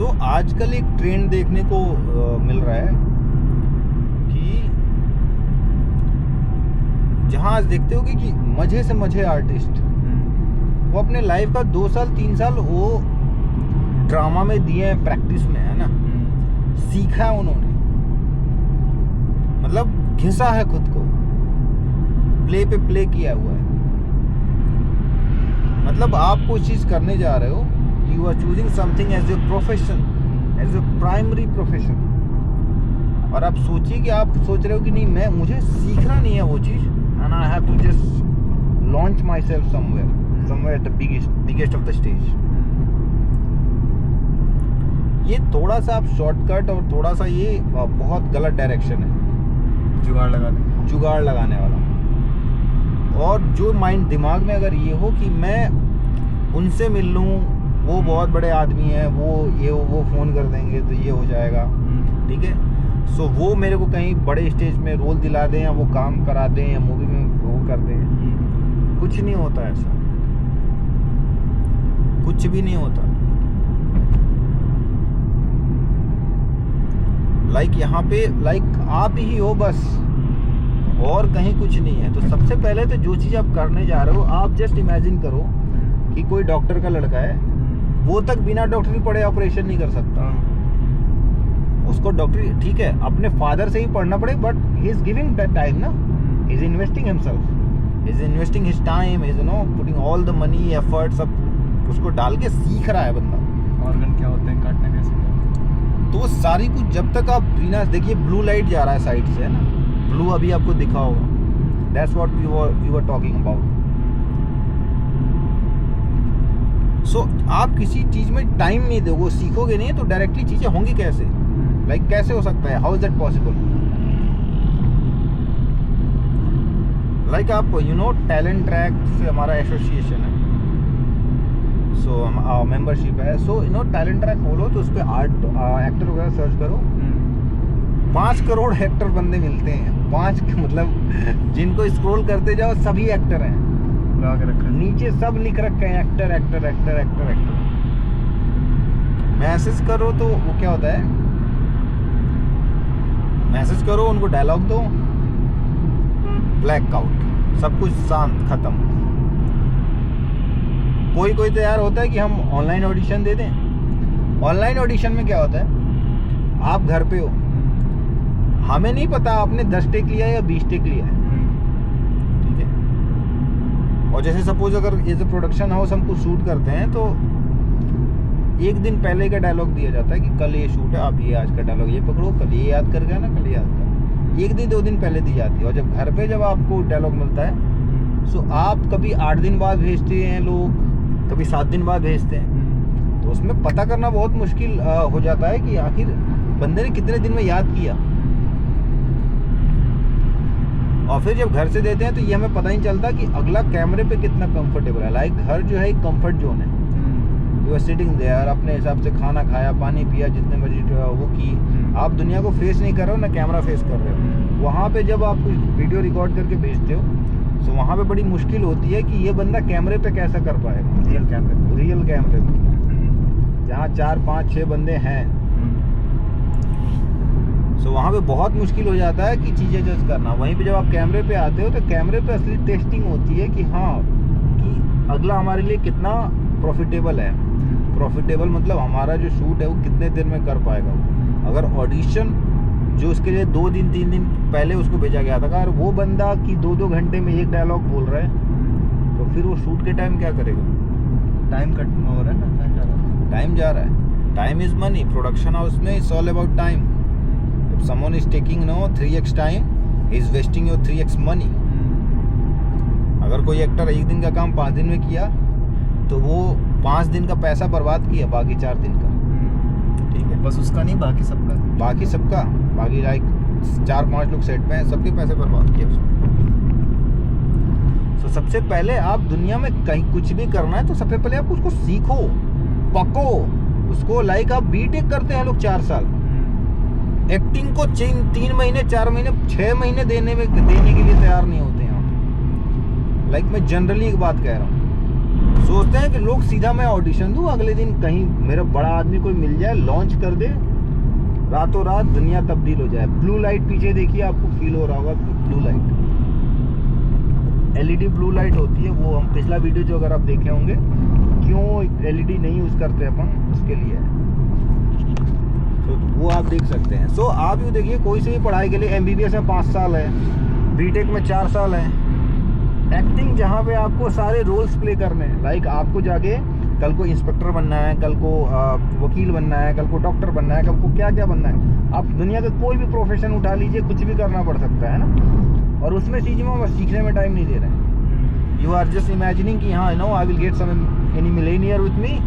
सो आजकल एक ट्रेंड देखने को मिल रहा है कि जहाँ आज देखते होगे कि मजे से मजे आर्टिस्ट वो अपने लाइफ का 2 साल 3 साल वो ड्रामा में दिए हैं, प्रैक्टिस में, है ना। सीखा है उन्होंने, मतलब घिसा है खुद को, प्ले पे प्ले किया हुआ है। मतलब आप कोई चीज करने जा रहे हो, you are choosing something as a profession, as a primary profession. और आप सोचिए कि आप सोच रहे हो कि नहीं, मुझे सीखना नहीं है वो चीज, and I have to just launch myself somewhere at the biggest of the stage. ये थोड़ा सा आप शॉर्टकट और थोड़ा सा ये बहुत गलत डायरेक्शन है, जुगाड़ लगाने वाला। और जो माइंड दिमाग में अगर ये हो कि मैं उनसे मिल लूँ, वो बहुत बड़े आदमी हैं, वो फ़ोन कर देंगे तो ये हो जाएगा, ठीक है। सो वो मेरे को कहीं बड़े स्टेज में रोल दिला दें या वो काम करा दें या मूवी में वो कर दें, कुछ नहीं होता ऐसा, कुछ भी नहीं होता। लाइक यहाँ पे आप ही हो बस, और कहीं कुछ नहीं है। तो सबसे पहले तो जो चीज़ आप करने जा रहे हो, आप जस्ट इमेजिन करो कि कोई डॉक्टर का लड़का है, वो तक बिना डॉक्टरी पढ़े ऑपरेशन नहीं कर सकता। उसको डॉक्टरी, ठीक है, अपने फादर से ही पढ़ना पड़े, but he is giving that time ना, he is investing himself, he is investing his time, is putting all the money effort, सब उसको डाल के सीख रहा है बंदा। ऑर्गन क्या होते हैं, काटने कैसे, तो वो सारी कुछ जब तक आप बिना देखिए, ब्लू लाइट जा रहा है साइड से, है ना, ब्लू अभी आपको दिखा होगा, that's what we were talking about. So आप किसी चीज में टाइम नहीं दोगे, सीखोगे नहीं तो डायरेक्टली चीजें होंगी कैसे, लाइक कैसे हो सकता है, how is that possible. Like आप टैलेंट ट्रैक से हमारा एसोसिएशन है, सो मेंबरशिप है। सो टैलेंट ट्रैक खोलो तो उस पर एक्टर वगैरह सर्च करो, 5 करोड़ एक्टर बंदे मिलते हैं। 5 मतलब जिनको स्क्रॉल करते जाओ सभी एक्टर हैं, नीचे सब लिख रखे हैं actor actor actor actor actor. Message करो तो वो क्या होता है, मैसेज करो उनको, डायलॉग दो, ब्लैक आउट, सब कुछ शांत, खत्म। कोई तैयार होता है कि हम ऑनलाइन ऑडिशन दे दें। ऑनलाइन ऑडिशन में क्या होता है, आप घर पे हो, हमें नहीं पता आपने 10 टेक लिया या 20 टेक लिया है, ठीक है। और जैसे सपोज अगर एज ए प्रोडक्शन हाउस हमको शूट करते हैं तो एक दिन पहले का डायलॉग दिया जाता है कि कल ये शूट है, आप ये आज का डायलॉग ये पकड़ो, कल ये याद कर गया ना, कल याद कर, 1 दिन 2 दिन पहले दी जाती है। और जब घर पे जब आपको डायलॉग मिलता है, सो आप कभी 8 दिन बाद भेजते हैं लोग, कभी 7 दिन बाद भेजते हैं, तो उसमें पता करना बहुत मुश्किल हो जाता है कि आखिर बंदे ने कितने दिन में याद किया। और फिर जब घर से देते हैं तो ये हमें पता नहीं चलता कि अगला कैमरे पे कितना कंफर्टेबल है। लाइक घर जो है एक कंफर्ट जोन है, यू आर सिटिंग देयर, अपने हिसाब से खाना खाया, पानी पिया, जितने बजे वो की, आप दुनिया को फेस नहीं कर रहे हो ना कैमरा फेस कर रहे हो। वहाँ पे जब आप कुछ वीडियो रिकॉर्ड करके भेजते हो तो वहाँ पे बड़ी मुश्किल होती है कि ये बंदा कैमरे पे कैसा कर पाएगा, रियल कैमरे पे जहाँ 4 5 6 बंदे हैं। सो वहाँ पे बहुत मुश्किल हो जाता है कि चीज़ें जज करना। वहीं पे जब आप कैमरे पे आते हो तो कैमरे पे असली टेस्टिंग होती है कि हाँ, कि अगला हमारे लिए कितना प्रॉफिटेबल है। प्रॉफिटेबल मतलब हमारा जो शूट है वो कितने दिन में कर पाएगा। अगर ऑडिशन जो उसके लिए 2 दिन 3 दिन पहले उसको भेजा गया था, अगर वो बंदा कि 2-2 घंटे में एक डायलॉग बोल रहा है, तो फिर वो शूट के टाइम क्या करेगा, टाइम कट हो रहा है ना, टाइम जा रहा है। Time is money, production house में it's all about time. If someone is taking 3x time, he is wasting your 3x money. अगर कोई एक्टर 1 दिन का काम 5 दिन में किया तो वो 5 दिन का पैसा बर्बाद किया, बाकी 4 दिन का, ठीक है। बस उसका नहीं, बाकी सबका, बाकी लाइक 4-5 लोग सेट पे हैं, सबके पैसे बर्बाद किए उसमें। तो सबसे पहले आप दुनिया में कहीं कुछ भी करना है तो सबसे पहले आप उसको सीखो, पको उसको। लाइक आप बीटेक करते हैं लोग 4 साल, एक्टिंग को 3 महीने 4 महीने 6 महीने देने के लिए तैयार नहीं होते हैं। लाइक मैं जनरली एक बात कह रहा हूँ, सोचते हैं कि लोग सीधा मैं ऑडिशन दूं, अगले दिन कहीं मेरा बड़ा आदमी कोई मिल जाए, लॉन्च कर दे, रातों रात दुनिया तब्दील हो जाए। ब्लू लाइट पीछे देखिए, आपको फील हो रहा होगा blue light, LED blue light होती है वो। हम पिछला वीडियो जो अगर आप देखे होंगे, क्यों LED नहीं यूज़ करते अपन, उसके लिए है। तो वो आप देख सकते हैं। सो आप यूँ देखिए, कोई से भी पढ़ाई के लिए MBBS में 5 साल है, BTech में 4 साल है। एक्टिंग जहाँ पे आपको सारे रोल्स प्ले करने हैं, लाइक आपको जाके कल को इंस्पेक्टर बनना है, कल को वकील बनना है, कल को डॉक्टर बनना है, कल को क्या क्या बनना है। आप दुनिया का कोई भी प्रोफेशन उठा लीजिए, कुछ भी करना पड़ सकता है ना। और उसमें चीज़ में बस सीखने में टाइम नहीं दे रहे हैं। यू आर जस्ट इमेजिनिंग कि हाँ no I will get some any millionaire with me,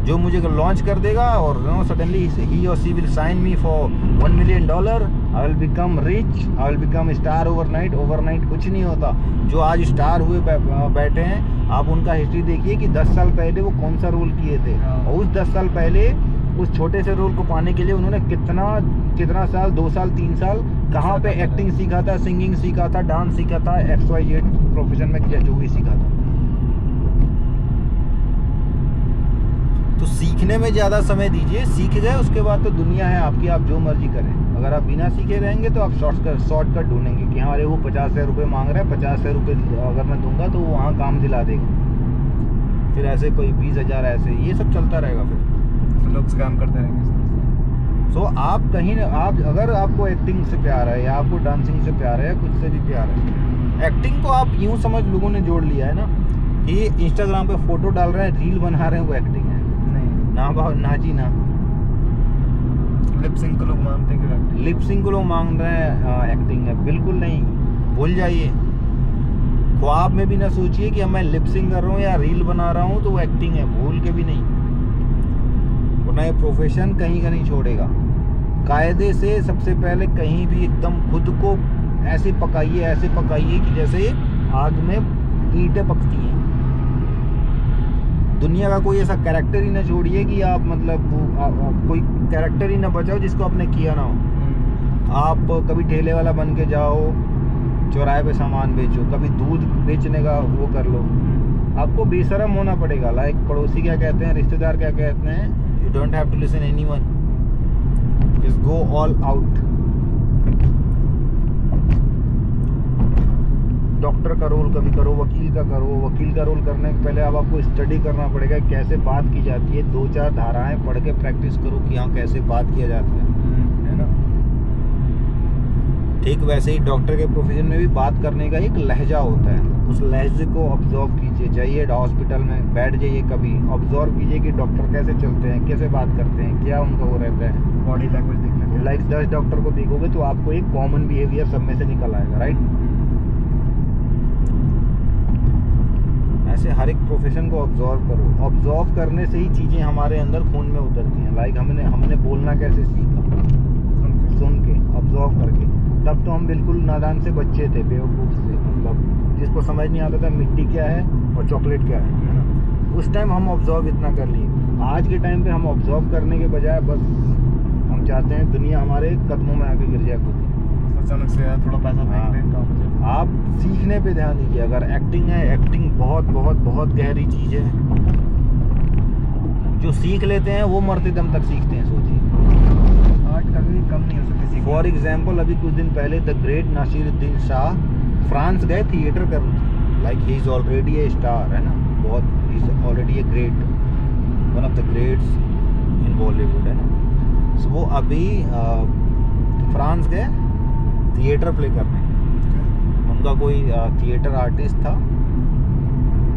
जो मुझे लॉन्च कर देगा, और नो सडनली ही और she will sign me for $1 million, I will become rich, I will become star overnight. Overnight कुछ नहीं होता। जो आज स्टार हुए बैठे हैं, आप उनका हिस्ट्री देखिए कि 10 साल पहले वो कौन सा रोल किए थे, और उस 10 साल पहले उस छोटे से रोल को पाने के लिए उन्होंने कितना साल, 2 साल 3 साल कहाँ पे एक्टिंग सीखा था, सिंगिंग सीखा था, डांस सीखा था, XYZ प्रोफेशन में किया, जो भी सीखा था। तो सीखने में ज़्यादा समय दीजिए। सीख गए उसके बाद तो दुनिया है आपकी, आप जो मर्जी करें। अगर आप बिना सीखे रहेंगे तो आप शॉर्टकट ढूंढेंगे कि हाँ अरे वो 50,000 रुपये मांग रहा है, 50,000 रुपये अगर मैं दूंगा तो वो वहाँ काम दिला देगा। फिर ऐसे कोई 20,000 ऐसे, ये सब चलता रहेगा। फिर लोग काम करते रहेंगे। सो आप कहीं आप अगर आपको एक्टिंग से प्यार है, या आपको डांसिंग से प्यार है, या कुछ से भी प्यार है, एक्टिंग को आप यूँ समझ, लोगों ने जोड़ लिया है ना कि इंस्टाग्राम पे फोटो डाल रहे हैं, रील बना रहे हैं, वो एक्टिंग है। ना भाव ना जी ना। लिपसिंग को लोग मानते हैं, लिपसिंग को लोग मांग रहे हैं एक्टिंग है। बिल्कुल नहीं, भूल जाइए। ख्वाब में भी ना सोचिए कि मैं लिपसिंग कर रहा हूँ या रील बना रहा हूँ तो वो एक्टिंग है, भूल के भी नहीं। वरना ये प्रोफेशन कहीं का नहीं छोड़ेगा। कायदे से सबसे पहले कहीं भी एकदम खुद को ऐसे पकाइए कि जैसे आग में ईंटें पकती हैं। दुनिया का कोई ऐसा कैरेक्टर ही ना छोड़िए कि आप मतलब कोई कैरेक्टर ही ना बचाओ जिसको आपने किया ना हो। आप कभी ठेले वाला बन के जाओ, चौराहे पे सामान बेचो, कभी दूध बेचने का वो कर लो। आपको बेशरम होना पड़ेगा। लाइक पड़ोसी क्या कहते हैं, रिश्तेदार क्या कहते हैं, you don't have to listen anyone, just go all out. Doctor का रोल कभी करो, वकील का करो। वकील का रोल करने के पहले अब आपको स्टडी करना पड़ेगा कैसे बात की जाती है। 2-4 धाराएं पढ़ के प्रैक्टिस करो कि हाँ कैसे बात किया जाता है ना। ठीक वैसे ही डॉक्टर के प्रोफेशन में भी बात करने का एक लहजा होता है। उस लहजे को ऑब्जर्व कीजिए। जाइए हॉस्पिटल में बैठ जाइए, कभी ऑब्जर्व कीजिए कि डॉक्टर कैसे चलते हैं, कैसे बात करते हैं, क्या उनका वो रहता है, बॉडी लैंग्वेज देखना। लाइक 10 डॉक्टर को देखोगे तो आपको एक कॉमन बिहेवियर सब में से निकल आएगा, राइट। ऐसे हर एक प्रोफेशन को ऑब्जर्व करो। ऑब्जर्व करने से ही चीज़ें हमारे अंदर खून में उतरती हैं। लाइक हमने बोलना कैसे सीखा, सुन के, ऑब्जर्व करके। तब तो हम बिल्कुल नादान से बच्चे थे, बेवकूफ़ से, मतलब जिसको समझ नहीं आता था मिट्टी क्या है और चॉकलेट क्या है ना। उस टाइम हम ऑब्जर्व इतना कर लिए। आज के टाइम पे हम ऑब्जर्व करने के बजाय बस हम चाहते हैं दुनिया हमारे कदमों में आके गिर जाए खुद। अचानक से यार थोड़ा पैसा फेंक दें। आप सीखने पे ध्यान दीजिए। अगर एक्टिंग है, एक्टिंग बहुत बहुत बहुत गहरी चीज़ है। जो सीख लेते हैं वो मरते दम तक सीखते हैं। सोचिए आर्ट कभी कम नहीं हो सकती। फॉर एग्जाम्पल अभी कुछ दिन पहले the great Naseeruddin Shah France गए थिएटर करने। Like he is already a star, है ना, बहुत, he is already a great, one of the greats in Bollywood, है ना। सो वो अभी फ्रांस गए थिएटर प्ले करने। उनका कोई थिएटर आर्टिस्ट था,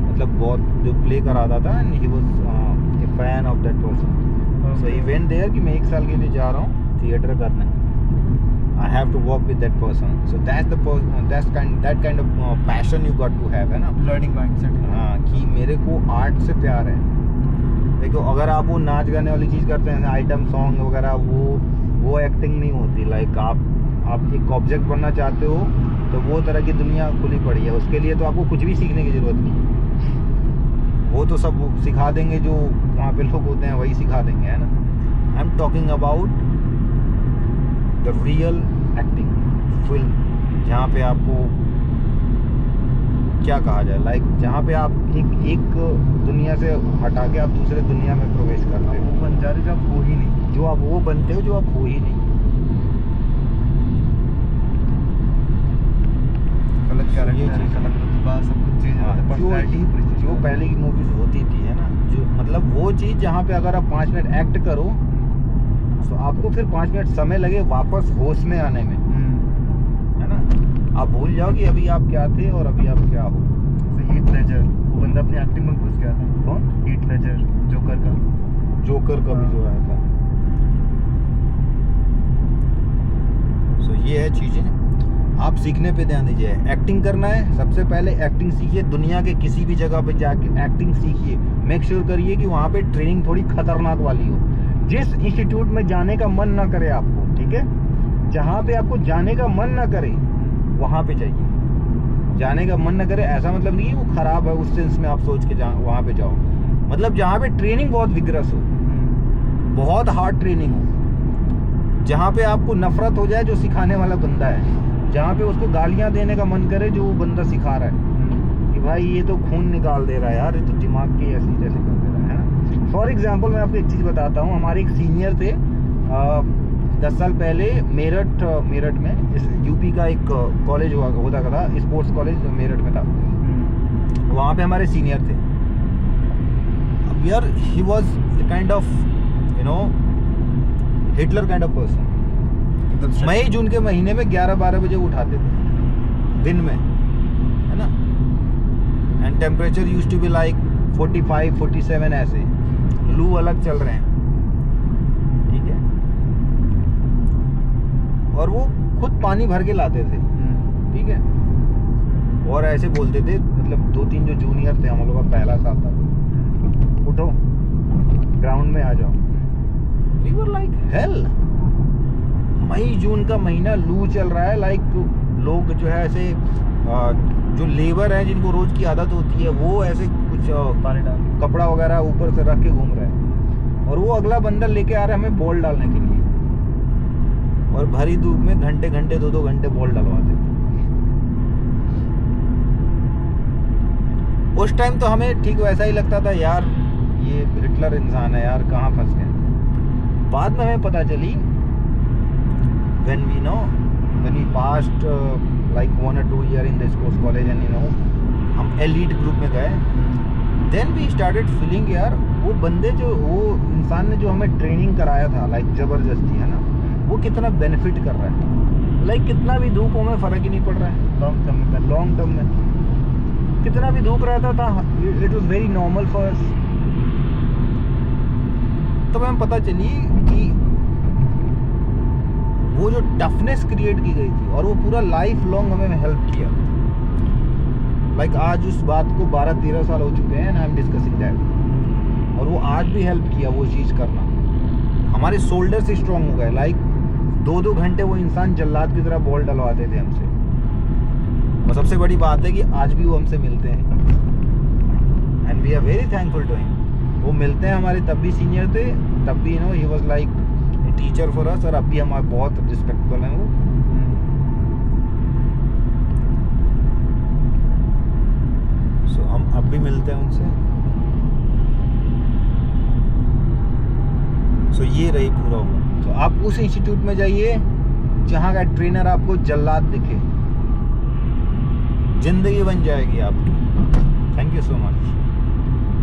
मतलब बहुत जो प्ले कराता था, and he was a fan of that person. So he went there कि मैं 1 साल के लिए जा रहा हूँ थिएटर करने, I have to work with that person. So that kind of passion you got to have, है ना, लर्निंग माइंडसेट। हाँ, कि मेरे को आर्ट से प्यार है। देखो अगर आप वो नाच गाने वाली चीज़ करते हैं, आइटम सॉन्ग वगैरह, वो एक्टिंग नहीं होती। लाइक आप एक ऑब्जेक्ट बनना चाहते हो तो वो तरह की दुनिया खुली पड़ी है। उसके लिए तो आपको कुछ भी सीखने की ज़रूरत नहीं। वो तो सब सिखा देंगे, जो वहाँ पे लोग होते हैं वही सिखा देंगे, है ना। I am talking about the real acting film, जहाँ पे आपको क्या कहा जाए, लाइक जहाँ पे आप एक दुनिया से हटा के आप दूसरे दुनिया में प्रवेश करते वो हो, बन जा रहे जो आप हो ही नहीं। जो आप वो बनते हो जो आप हो ही नहीं। अलग ये कैरेक्टर, चीज़- अलग रुतबा, सब कुछ चेंज हाँ, होता है, पर्सनैलिटी पूरी चेंज जो होती है। पहले की मूवीज होती थी है ना, जो मतलब वो चीज़ जहाँ पे अगर आप 5 मिनट एक्ट करो तो आपको फिर 5 मिनट समय लगे वापस होश में आने में, है ना। आप भूल जाओ कि अभी आप क्या थे और अभी आप क्या हो। हीथ लेजर, वो बंदा अपनी एक्टिंग में घुस गया था। कौन? हीथ लेजर, जोकर का। जोकर का भी हाँ। जो आया था। सो ये है चीज़ें, आप सीखने पे ध्यान दीजिए। एक्टिंग करना है, सबसे पहले एक्टिंग सीखिए। दुनिया के किसी भी जगह पे जाके एक्टिंग सीखिए। मेक श्योर करिए कि वहाँ पे ट्रेनिंग थोड़ी खतरनाक वाली हो। जिस इंस्टीट्यूट में जाने का मन ना करे आपको, ठीक है, जहाँ पे आपको जाने का मन ना करे वहाँ पे जाइए। जाने का मन ना करे ऐसा मतलब नहीं है वो खराब है उस सेंस में आप सोच के वहाँ पे जाओ। मतलब जहाँ पे ट्रेनिंग बहुत विग्रस हो, बहुत हार्ड ट्रेनिंग हो, जहाँ पे आपको नफरत हो जाए जो सिखाने वाला बंदा है, जहाँ पे उसको गालियाँ देने का मन करे जो वो बंदा सिखा रहा है कि भाई ये तो खून निकाल दे रहा है यार, ये तो दिमाग की ऐसी जैसे कर दे रहा है ना। फॉर एग्जाम्पल मैं आपको एक चीज़ बताता हूँ। हमारे एक सीनियर थे 10 साल पहले मेरठ में, इस यूपी का एक कॉलेज होता था, स्पोर्ट्स कॉलेज मेरठ में था। वहाँ पे हमारे सीनियर थे। अब यार he was kind of you know Hitler kind of person. मई जून के महीने में 11-12 बजे उठाते थे दिन में, है ना। And temperature used to be like 45-47 ऐसे, लू अलग चल रहे हैं, ठीक है। और वो खुद पानी भर के लाते थे, ठीक है। और ऐसे बोलते थे, मतलब 2-3 जो जूनियर थे, हम लोग का पहला साल था, उठो ग्राउंड में आ जाओ। We were like hell. मई जून का महीना, लू चल रहा है, लाइक लोग जो है ऐसे जो लेबर है जिनको रोज की आदत होती है वो ऐसे कुछ पानी डाल कपड़ा वगैरह ऊपर से रख के घूम रहे हैं, और वो अगला बंदा लेके आ रहा है हमें बॉल डालने के लिए, और भरी धूप में घंटे 2-2 घंटे बॉल डलवाते थे। उस टाइम तो हमें ठीक वैसा ही लगता था, यार ये हिटलर इंसान है यार, कहाँ फंस गए। बाद में हमें पता चली when we passed like 1 or 2 year in the sports college and हम elite group में गए, then we started feeling यार वो बंदे जो, वो इंसान ने जो हमें ट्रेनिंग कराया था लाइक जबरदस्ती, है ना, वो कितना बेनिफिट कर रहा है। लाइक कितना भी धूप हो में फ़र्क ही नहीं पड़ रहा है। लॉन्ग टर्म में कितना भी धूप रहता था, it was very normal for us. तो हमें पता चली कि वो जो टफनेस क्रिएट की गई थी और वो पूरा लाइफ लॉन्ग हमें हेल्प किया। लाइक आज उस बात को 12-13 साल हो चुके हैं, आई एम डिस्कसिंग दैट, और वो आज भी हेल्प किया वो चीज़ करना। हमारे शोल्डर से स्ट्रॉन्ग हो गए। लाइक 2-2 घंटे वो इंसान जल्लाद की तरह बॉल डलवाते थे हमसे, और सबसे बड़ी बात है कि आज भी वो हमसे मिलते हैं, and we are very thankful to him. वो मिलते हैं हमारे, तब भी सीनियर थे, तब भी he was like teacher for us, और अब भी हमारे बहुत रिस्पेक्टेबल हैं वो। सो हम अब भी मिलते हैं उनसे। सो ये रही पूरा हुआ। तो आप उस इंस्टीट्यूट में जाइए जहाँ का ट्रेनर आपको जल्लाद दिखे, जिंदगी बन जाएगी आपकी। Thank you so much.